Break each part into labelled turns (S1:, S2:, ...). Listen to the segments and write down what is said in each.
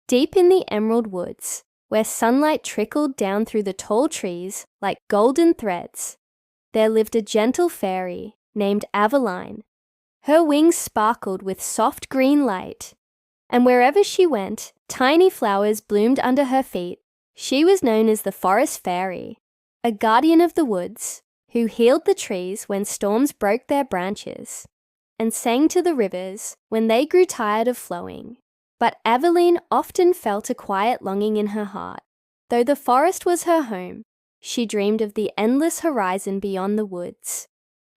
S1: Deep in the emerald woods, where sunlight trickled down through the tall trees like golden threads, there lived a gentle fairy named Aveline. Her wings sparkled with soft green light, and wherever she went, tiny flowers bloomed under her feet. She was known as the Forest Fairy, a guardian of the woods, who healed the trees when storms broke their branches, and sang to the rivers when they grew tired of flowing. But Aveline often felt a quiet longing in her heart. Though the forest was her home, she dreamed of the endless horizon beyond the woods,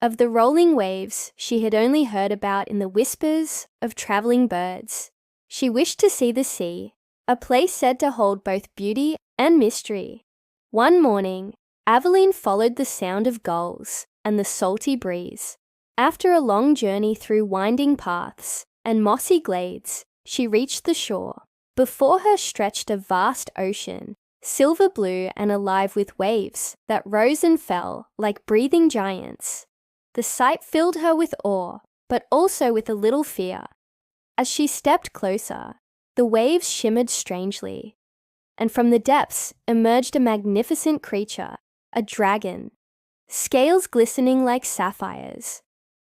S1: of the rolling waves she had only heard about in the whispers of traveling birds. She wished to see the sea, a place said to hold both beauty and mystery. One morning, Aveline followed the sound of gulls and the salty breeze. After a long journey through winding paths and mossy glades, she reached the shore. Before her stretched a vast ocean, silver blue and alive with waves that rose and fell like breathing giants. The sight filled her with awe, but also with a little fear. As she stepped closer, the waves shimmered strangely, and from the depths emerged a magnificent creature, a dragon, scales glistening like sapphires,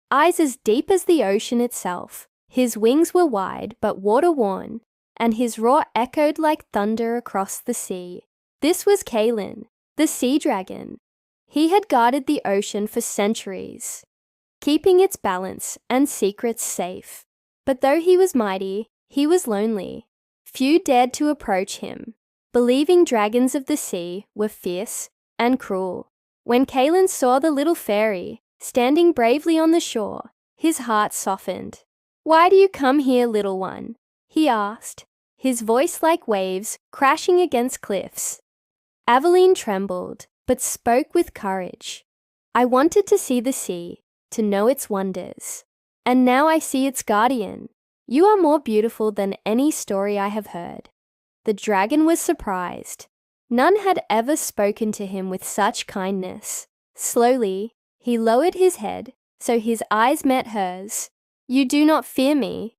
S1: eyes as deep as the ocean itself. His wings were wide but water-worn, and his roar echoed like thunder across the sea. This was Kalin, the sea dragon. He had guarded the ocean for centuries, keeping its balance and secrets safe. But though he was mighty, he was lonely. Few dared to approach him, believing dragons of the sea were fierce and cruel. When Kalin saw the little fairy standing bravely on the shore, his heart softened. "Why do you come here, little one?" he asked, his voice like waves crashing against cliffs. Aveline trembled, but spoke with courage. "I wanted to see the sea, to know its wonders, and now I see its guardian. You are more beautiful than any story I have heard." The dragon was surprised. None had ever spoken to him with such kindness. Slowly, he lowered his head, so his eyes met hers. "You do not fear me?"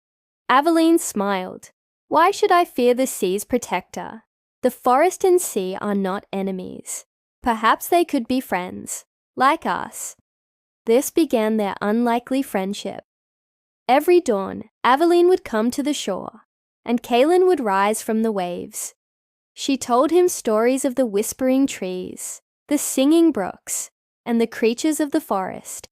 S1: Aveline smiled. "Why should I fear the sea's protector? The forest and sea are not enemies. Perhaps they could be friends, like us." This began their unlikely friendship. Every dawn, Aveline would come to the shore, and Kalin would rise from the waves. She told him stories of the whispering trees, the singing brooks, and the creatures of the forest.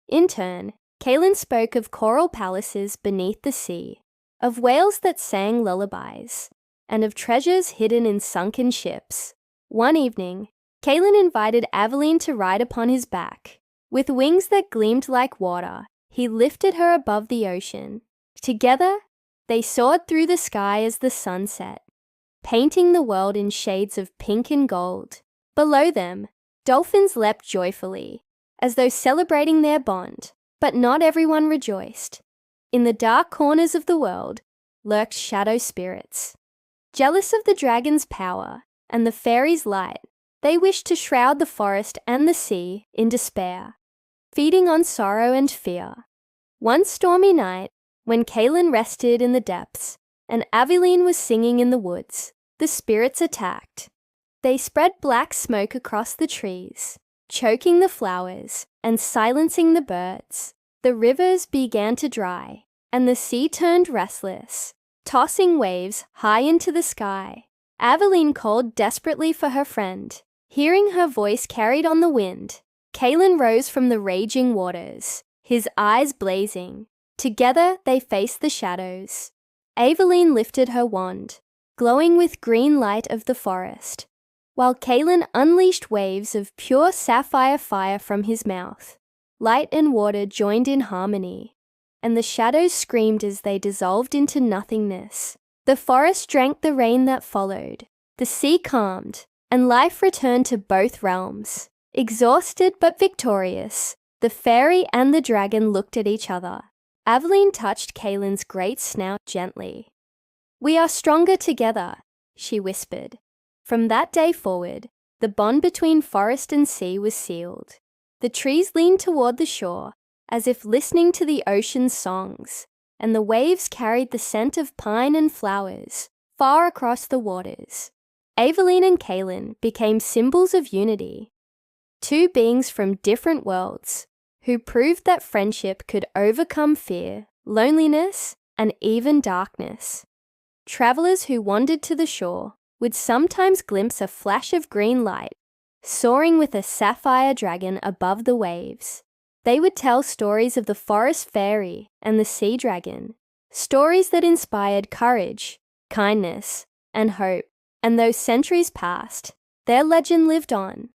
S1: In turn, Kalin spoke of coral palaces beneath the sea, of whales that sang lullabies, and of treasures hidden in sunken ships. One evening, Kalin invited Aveline to ride upon his back. With wings that gleamed like water, he lifted her above the ocean. Together, they soared through the sky as the sun set, painting the world in shades of pink and gold. Below them, dolphins leapt joyfully, as though celebrating their bond. But not everyone rejoiced. In the dark corners of the world lurked shadow spirits. Jealous of the dragon's power and the fairy's light, they wished to shroud the forest and the sea in despair, feeding on sorrow and fear. One stormy night, when Kalin rested in the depths and Aveline was singing in the woods, the spirits attacked. They spread black smoke across the trees, choking the flowers and silencing the birds. The rivers began to dry, and the sea turned restless, tossing waves high into the sky. Aveline called desperately for her friend. Hearing her voice carried on the wind, Kalin rose from the raging waters, his eyes blazing. Together they faced the shadows. Aveline lifted her wand, glowing with green light of the forest, while Kalin unleashed waves of pure sapphire fire from his mouth. Light and water joined in harmony, and the shadows screamed as they dissolved into nothingness. The forest drank the rain that followed. The sea calmed, and life returned to both realms. Exhausted but victorious, the fairy and the dragon looked at each other. Aveline touched Kalin's great snout gently. "We are stronger together," she whispered. From that day forward, the bond between forest and sea was sealed. The trees leaned toward the shore, as if listening to the ocean's songs, and the waves carried the scent of pine and flowers, far across the waters. Aveline and Kaelin became symbols of unity, two beings from different worlds who proved that friendship could overcome fear, loneliness, and even darkness. Travelers who wandered to the shore would sometimes glimpse a flash of green light, soaring with a sapphire dragon above the waves. They would tell stories of the forest fairy and the sea dragon, stories that inspired courage, kindness, and hope. And though centuries passed, their legend lived on,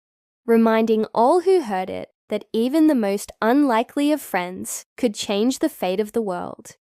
S1: reminding all who heard it that even the most unlikely of friends could change the fate of the world.